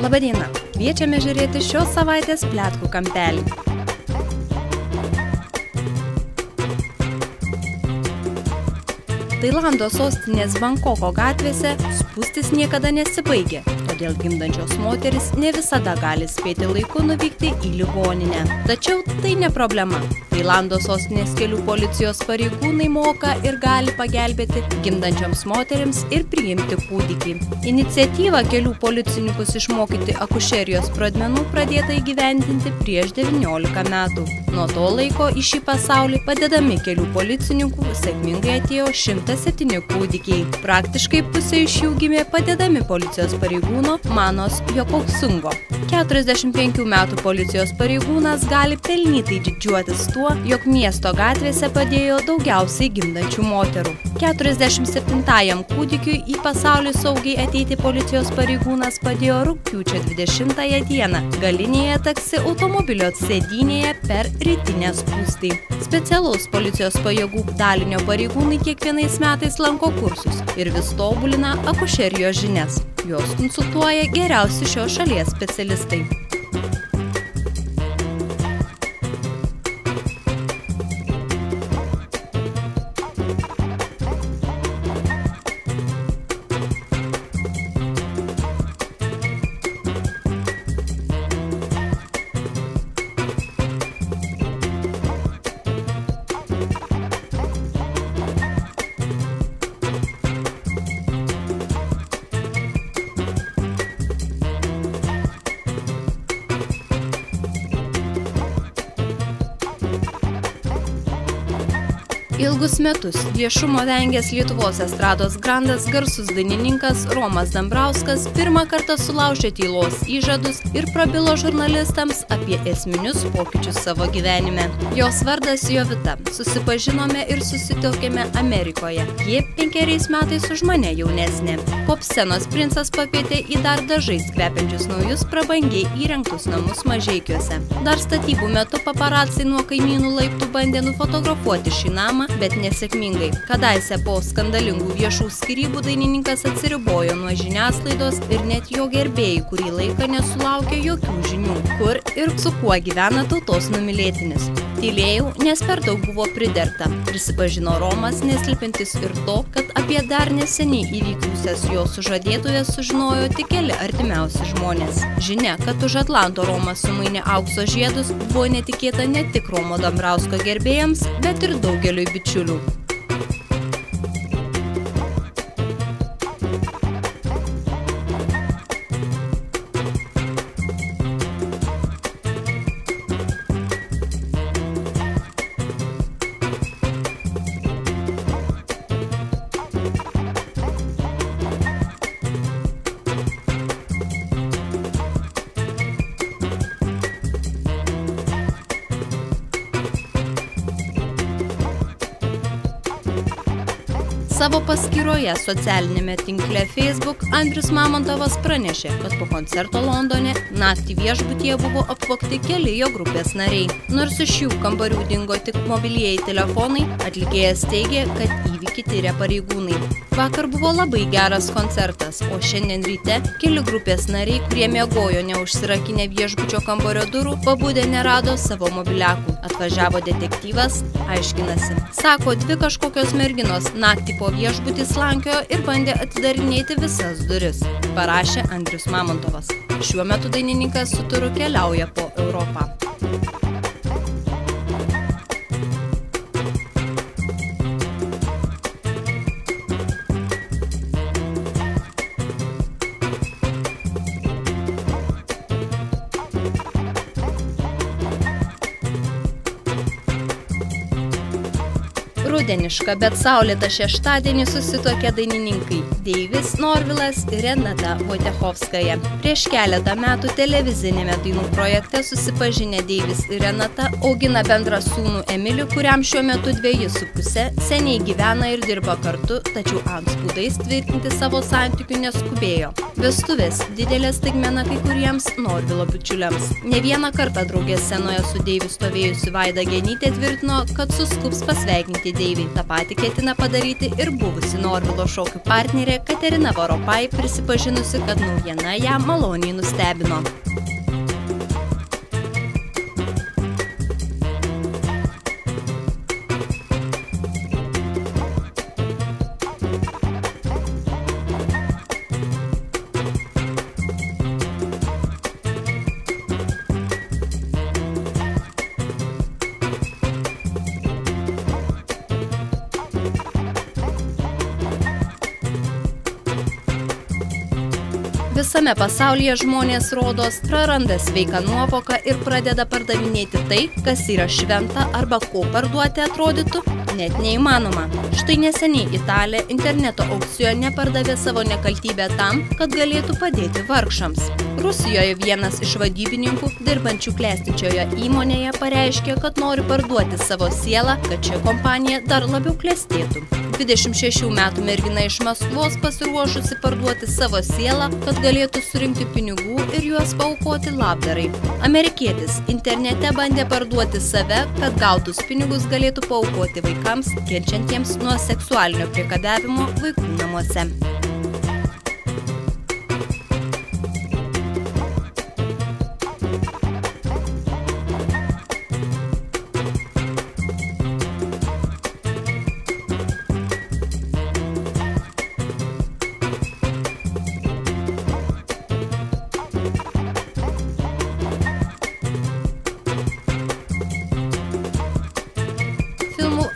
Labadiena! Kviečiame žiūrėti šios savaitės pletkų kampelį. Tailando sostinės Bankoko gatvėse spūstis niekada nesibaigia, todėl gimdančios moteris ne visada gali spėti laiku nuvykti į ligoninę. Tačiau tai ne problema. Tailando sostinės kelių policijos pareigūnai moka ir gali pagelbėti gimdančioms moterims ir priimti kūdikį. Iniciatyvą kelių policininkus išmokyti akušerijos pradmenų pradėta įgyvendinti prieš 19 metų. Nuo to laiko į šį pasaulį padedami kelių policininkų sėkmingai atėjo 107 kūdikiai. Praktiškai pusė iš jų gimė padedami policijos pareigūno Manos Jokoksungo. 45 metų policijos pareigūnas gali pelnytai didžiuotis tuo, jog miesto gatvėse padėjo daugiausiai gimdančių moterų. 47-ajam kūdikiui į pasaulį saugiai ateiti policijos pareigūnas padėjo rugpjūčio 20 dieną galinėje taksi automobilio sėdynėje per rytinę spūstį. Specialaus policijos pajėgų dalinio pareigūnai kiekvienais metais lanko kursus ir vis tobulina akušerijos žinias. Jos konsultuoja geriausi šios šalies specialistai. Ilgus metus viešumo vengęs Lietuvos estrados grandas garsus dainininkas Romas Dambrauskas pirmą kartą sulaužė tylos įžadus ir prabilo žurnalistams apie esminius pokyčius savo gyvenime. Jos vardas Jovita. Susipažinome ir susituokėme Amerikoje. Ji 5 metais už mane jaunesnė. Popscenos princas pakvietė į dar dažais kvepiančius naujus prabangiai įrengtus namus Mažeikiuose. Dar statybų metu paparaciai nuo kaimynų laiptų bandė nufotografuoti šį namą, bet nesėkmingai. Kadaise po skandalingų viešų skyrybų dainininkas atsiribojo nuo žiniasklaidos ir net jo gerbėjai kurį laiką nesulaukė jokių žinių, kur ir su kuo gyvena tautos numylėtinis. Tylėjau, nes per daug buvo priderta, prisipažino Romas, neslėpiantis ir to, kad apie dar neseniai įvykusias jo sužadėtuves sužinojo tik keli artimiausi žmonės. Žinia, kad už Atlanto Romas sumainė aukso žiedus, buvo netikėta ne tik Romo Dambrausko gerbėjams, bet ir daugeliui bičiulių. Savo paskyroje socialinėme tinkle Facebook Andrius Mamontovas pranešė, kad po koncerto Londone naktį viešbutyje buvo apvogti keli jo grupės nariai. Nors iš jų kambarių dingo tik mobilieji telefonai, atlikėjas teigė, kad įvykį tiria pareigūnai. Vakar buvo labai geras koncertas, o šiandien ryte keli grupės nariai, kurie miegojo neužsirakinę viešbučio kambario durų, pabudę nerado savo mobiliakų. Atvažiavo detektyvas, aiškinasi. Sako, 2 kažkokios merginos naktį po viešbutį slankiojo ir bandė atidarinėti visas duris, parašė Andrius Mamontovas. Šiuo metu dainininkas su turu keliauja po Europą. Rudenišką, bet saulėtą šeštadienį susituokė dainininkai Deivis Norvilas ir Renata Wojciechowskaja. Prieš keletą metų televizinėme dainų projekte susipažinę Deivis ir Renata augina bendrą sūnų Emilį, kuriam šiuo metu 2,5, seniai gyvena ir dirba kartu, tačiau antspaudais tvirtinti savo santykių neskubėjo. Vestuvės didelė staigmena kai kuriems Norvilo bičiuliams. Ne vieną kartą draugės scenoje su Deiviu stovėjusi Vaida Genytė tvirtino, kad suskubs pasveikinti Deivį. Ta pati ketina padaryti ir buvusi Norvilo šokių partnerė Katerina Varopai, prisipažinusi, kad naujiena ją maloniai nustebino. Visame pasaulyje žmonės rodos praranda sveiką nuovoką ir pradeda pardavinėti tai, kas yra šventa arba ko parduoti atrodytų net neįmanoma. Štai neseniai Italė interneto aukcione pardavė savo nekaltybę tam, kad galėtų padėti vargšams. Rusijoje vienas iš vadybininkų, dirbančių klestinčioje įmonėje, pareiškė, kad nori parduoti savo sielą, kad ši kompanija dar labiau klestėtų. 26 metų mergina iš Maskvos pasiruošusi parduoti savo sielą, kad galėtų surinkti pinigų ir juos paaukoti labdarai. Amerikietis internete bandė parduoti save, kad gautus pinigus galėtų paaukoti vaikams, kenčiantiems nuo seksualinio priekabiavimo vaikų namuose.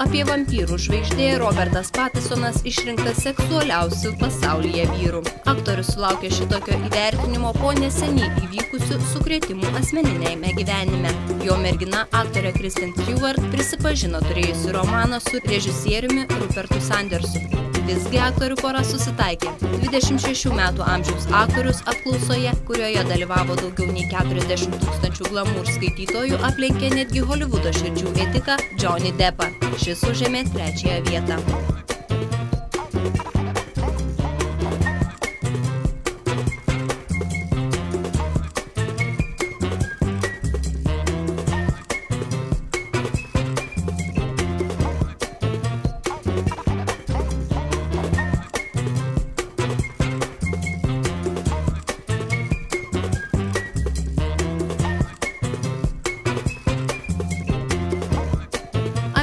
Apie vampyrų žvaigždė Robertas Pattisonas išrinktas seksualiausių pasaulyje vyrų. Aktorius sulaukė šitokio įvertinimo po neseniai įvykusių sukrėtimų asmeninėme gyvenime. Jo mergina, aktorė Kristen Stewart, prisipažino turėjusi romaną su režisieriumi Rupertu Sandersu. Visgi aktorių pora susitaikė. 26 metų amžiaus aktorius apklausoje, kurioje dalyvavo daugiau nei 40 000 glamour skaitytojų, aplenkė netgi Holivudo širdžių ėdiką Johnny Deppą. Šis užėmė 3. vietą.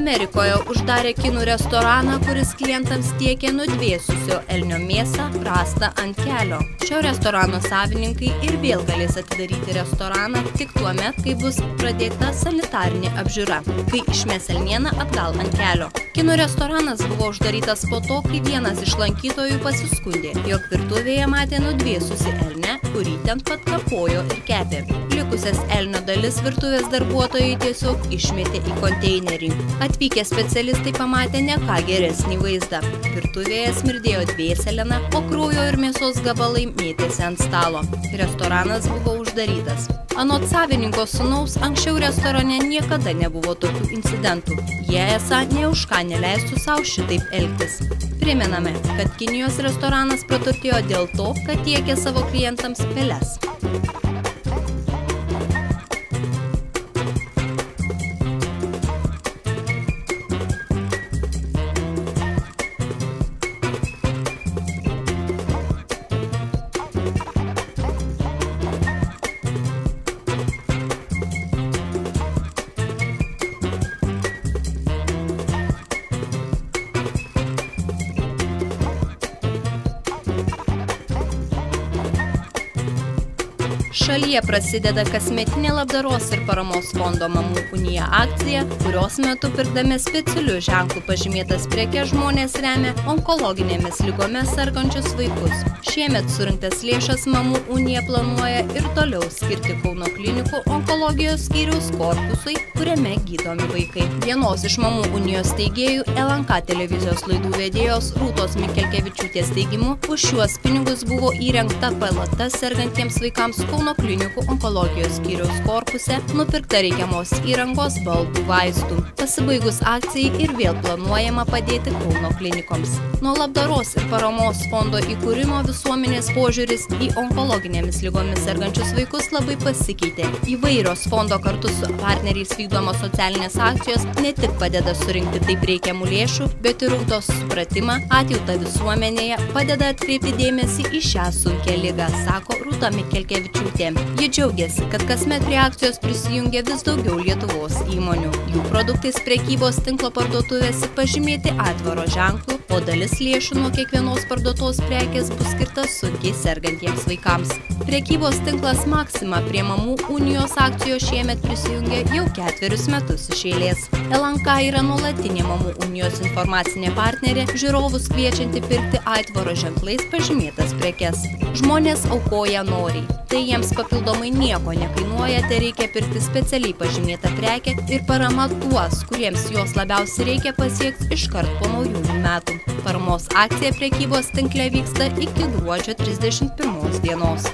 Amerikoje uždarė kinų restoraną, kuris klientams tiekė nudvėsusio elnio mėsą rastą ant kelio. Šio restorano savininkai ir vėl galės atidaryti restoraną tik tuo met, kai bus pradėta sanitarinė apžiūra, kai išmes elnieną atgal ant kelio. Kinų restoranas buvo uždarytas po to, kai vienas iš lankytojų pasiskundė, jog virtuvėje matė nudvėsusi elnę, kurį ten pat kapojo ir kepė. Likusias elnio dalis virtuvės darbuotojai tiesiog išmetė į konteinerį. Atvykę specialistai pamatė ne ką geresnį vaizdą. Virtuvėje smirdėjo dvėselena, o kraujo ir mėsos gabalai mėtėsi ant stalo. Restoranas buvo uždarytas. Anot savininko sūnaus, anksčiau restorane niekada nebuvo tokių incidentų. Jie esą nė už ką neleistų sau šitaip elgtis. Primename, kad Kinijos restoranas praturtėjo dėl to, kad tiekė savo klientams peles. Šalyje prasideda kasmetinė labdaros ir paramos fondo Mamų unija akcija, kurios metu pirkdami specialių ženklų pažymėtas prekes žmonės remia onkologinėmis ligomis sergančius vaikus. Šiemet surinktas lėšas Mamų unija planuoja ir toliau skirti Kauno klinikų onkologijos skyriaus korpusui, kuriame gydomi vaikai. Vienos iš Mamų unijos steigėjų LNK televizijos laidų vedėjos Rūtos Mikelkevičiūtės teigimu, už šiuos pinigus buvo įrengta palata sergantiems vaikams Kauno klinikų onkologijos skyriaus korpuse, nupirkta reikiamos įrangos, baldų, vaistų. Pasibaigus akcijai ir vėl planuojama padėti Kauno klinikoms. Nuo labdaros ir paramos fondo įkūrimo visuomenės požiūris į onkologinėmis ligomis sergančius vaikus labai pasikeitė. Įvairios fondo kartu su partneriais vykdomos socialinės akcijos ne tik padeda surinkti taip reikiamų lėšų, bet ir ugdo supratimą, atjautą visuomenėje, padeda atkreipti dėmesį į šią sunkią ligą, sako Rūta Mikelkevičiūtė. Ji džiaugiasi, kad kasmet prie akcijos prisijungia vis daugiau Lietuvos įmonių. Jų produktais prekybos tinklo parduotuvėse pažymėti atvaro ženklų, o dalis lėšų nuo kiekvienos parduotos prekės bus skirta sunkiai sergantiems vaikams. Prekybos tinklas Maxima prie Mamų unijos akcijos šiemet prisijungia jau 4 metus iš eilės. LNK yra nuolatinė Mamų unijos informacinė partnerė, žiūrovus kviečianti pirkti aitvaro ženklais pažymėtas prekes. Žmonės aukoja noriai. Tai jiems papildomai nieko nekainuoja, tai reikia pirkti specialiai pažymėtą prekę ir parama tuos, kuriems jos labiausiai reikia, pasieks iškart po naujųjų metų. Paramos akcija prekybos tinkle vyksta iki gruodžio 31 dienos.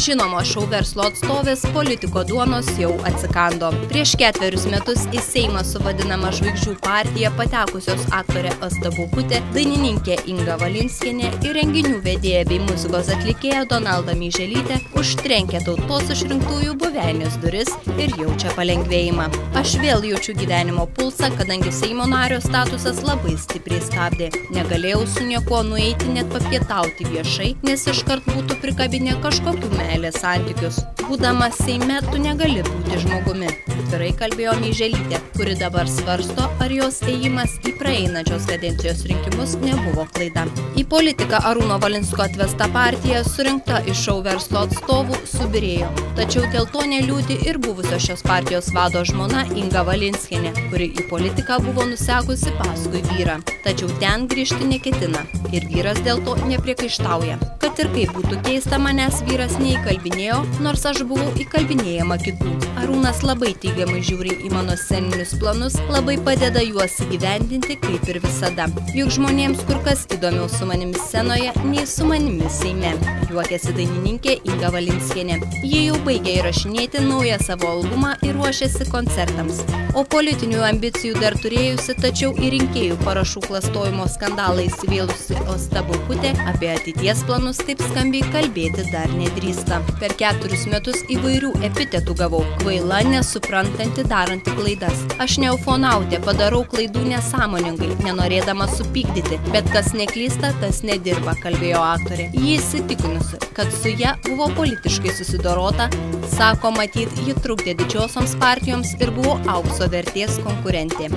Žinoma, šou verslo atstovės politiko duonos jau atsikando. Prieš 4 metus į Seimą su vadinama žvaigždžių partija patekusios aktorė Asta Baukutė, dainininkė Inga Valinskienė ir renginių vedėja bei muzikos atlikėja Donalda Myželytė užtrenkė tautos išrinktųjų buveinės duris ir jaučia palengvėjimą. Aš vėl jaučiu gyvenimo pulsą, kadangi Seimo nario statusas labai stipriai stabdė. Negalėjau su niekuo nueiti net papietauti viešai, nes iškart būtų prikabinę kažkokių meilės santykius. Būdamas Seime, tu negali būti žmogumi. Atvirai kalbėjo Myželytė, kuri dabar svarsto, ar jos ėjimas į praeinančios kadencijos rinkimus nebuvo klaida. Į politiką Arūno Valinsko atvesta partija, surinkta iš šou verslo atstovų, subyrėjo. Tačiau dėl to neliūdi ir buvusio šios partijos vado žmona Inga Valinskienė, kuri į politiką buvo nusekusi paskui vyrą. Tačiau ten grįžti neketina ir vyras dėl to nepriekaištauja. Kad ir kaip būtų keista, manęs vyras neįkalbinėjo, nors aš buvau įkalbinėjama kitų. Arūnas labai teigiamai žiūri į mano sceninius planus, labai padeda juos įgyvendinti kaip ir visada. Juk žmonėms kur kas įdomiau su manimi scenoje, nei su manimi Seime, juokėsi dainininkė Inga Valinskienė. Ji jau baigė įrašinėti naują savo albumą ir ruošiasi koncertams. O politinių ambicijų dar turėjusi, tačiau į rinkėjų parašų klastojimo skandalą įsivėlusi Asta Baukutė apie ateities planus taip skambiai kalbėti dar nedrįsta. Per 4 metus įvairių epitetų gavau: kvaila, nesuprantanti, daranti klaidas. Aš ne ufonautė, padarau klaidų nesąmoningai, nenorėdama supykdyti, bet kas neklysta, tas nedirba, kalbėjo aktorė. Ji įsitikinusi, kad su ja buvo politiškai susidorota, sako, matyt, ji trukdė didžiosioms partijoms ir buvo aukso vertės konkurentė.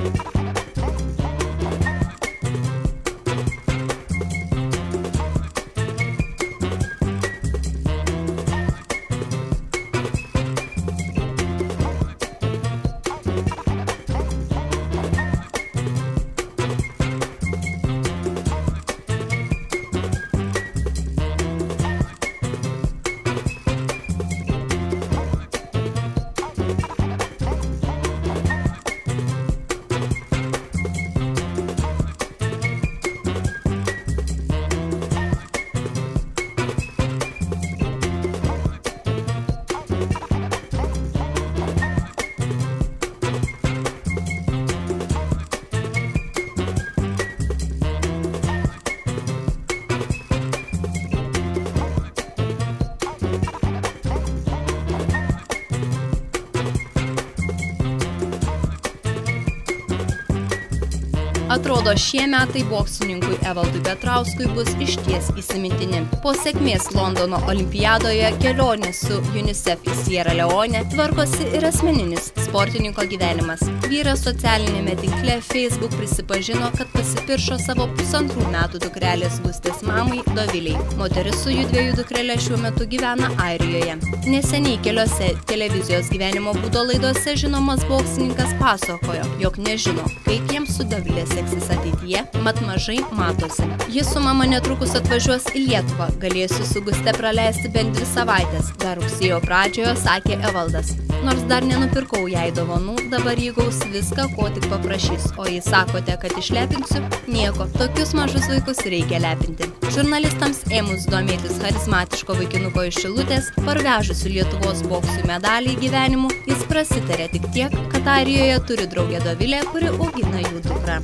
Atrodo, šie metai boksininkui Evaldui Petrauskui bus išties įsimintini. Po sėkmės Londono olimpiadoje kelionė su UNICEF į Sierra Leone tvarkosi ir asmeninis sportininko gyvenimas. Vyras socialinėme tinkle Facebook prisipažino, kad pasipiršo savo 1,5 metų dukrelės Gustės mamai Doviliai. Moteris su jų 2 dukrele šiuo metu gyvena Airijoje. Neseniai keliose televizijos gyvenimo būdo laidose žinomas boksininkas pasakojo, jog nežino, kaip jiems su Dovilė seksis ateityje, mat mažai matosi. Jis su mama netrukus atvažiuos į Lietuvą, galėsiu su Guste praleisti bent 2 savaitės, dar rugsėjo pradžioje sakė Evaldas. Nors dar nenupirkau jai dovanų, dabar jį gaus viską, ko tik paprašys, o jei sakote, kad išlepinsiu, nieko, tokius mažus vaikus reikia lepinti. Žurnalistams ėmus domėtis charizmatiško vaikinuko iš Šilutės, parvežusių Lietuvos boksui medalį gyvenimu, jis prasitarė tik tiek, kad Airijoje turi draugę Dovilę, kuri augina jų dukrą.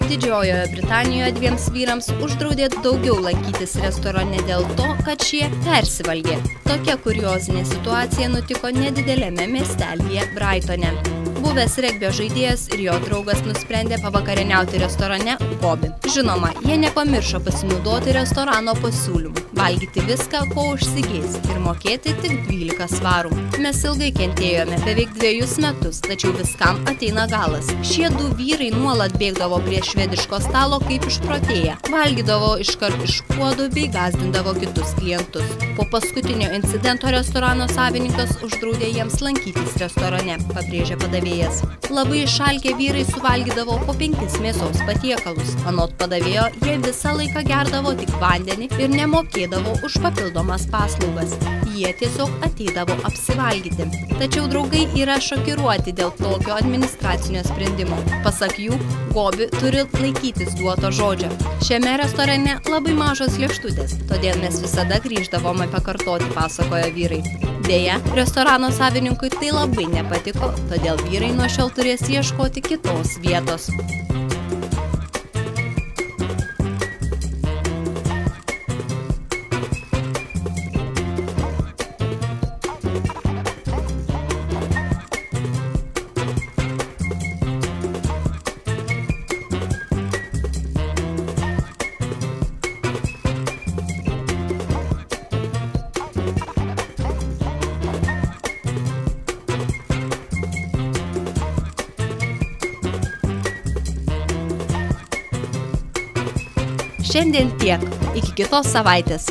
Didžiojoje Britanijoje 2 vyrams uždraudė daugiau lankytis restorane dėl to, kad šie persivalgė. Tokia kuriozinė situacija nutiko nedidelėme miestelyje Brightone. Buvęs regbio žaidėjas ir jo draugas nusprendė pavakarieniauti restorane Gobi. Žinoma, jie nepamiršo pasinaudoti restorano pasiūlymų, valgyti viską, ko užsigeis ir mokėti tik 12 svarų. Mes ilgai kentėjome, beveik 2 metus, tačiau viskam ateina galas. Šie 2 vyrai nuolat bėgdavo prie švediško stalo kaip išprotėję, valgydavo iškart iš puodų bei gąsdindavo kitus klientus. Po paskutinio incidento restorano savininkas uždraudė jiems lankytis restorane, pabrėžė padavėjas. Labai išalkę vyrai suvalgydavo po 5 mėsos patiekalus. Anot padavėjo, jie visą laiką gerdavo tik vandenį ir nemokėdavo už papildomas paslaugas. Jie tiesiog ateidavo apsivalgyti. Tačiau draugai yra šokiruoti dėl tokio administracinio sprendimo. Pasak jų, Gobi turi laikytis duoto žodžio. Šiame restorane labai mažos lėkštutės, todėl mes visada grįždavome pakartoti, pasakojo vyrai. Deja, restorano savininkui tai labai nepatiko, todėl vyrai nuo šiol turės ieškoti kitos vietos. Šiandien tiek. Iki kitos savaitės.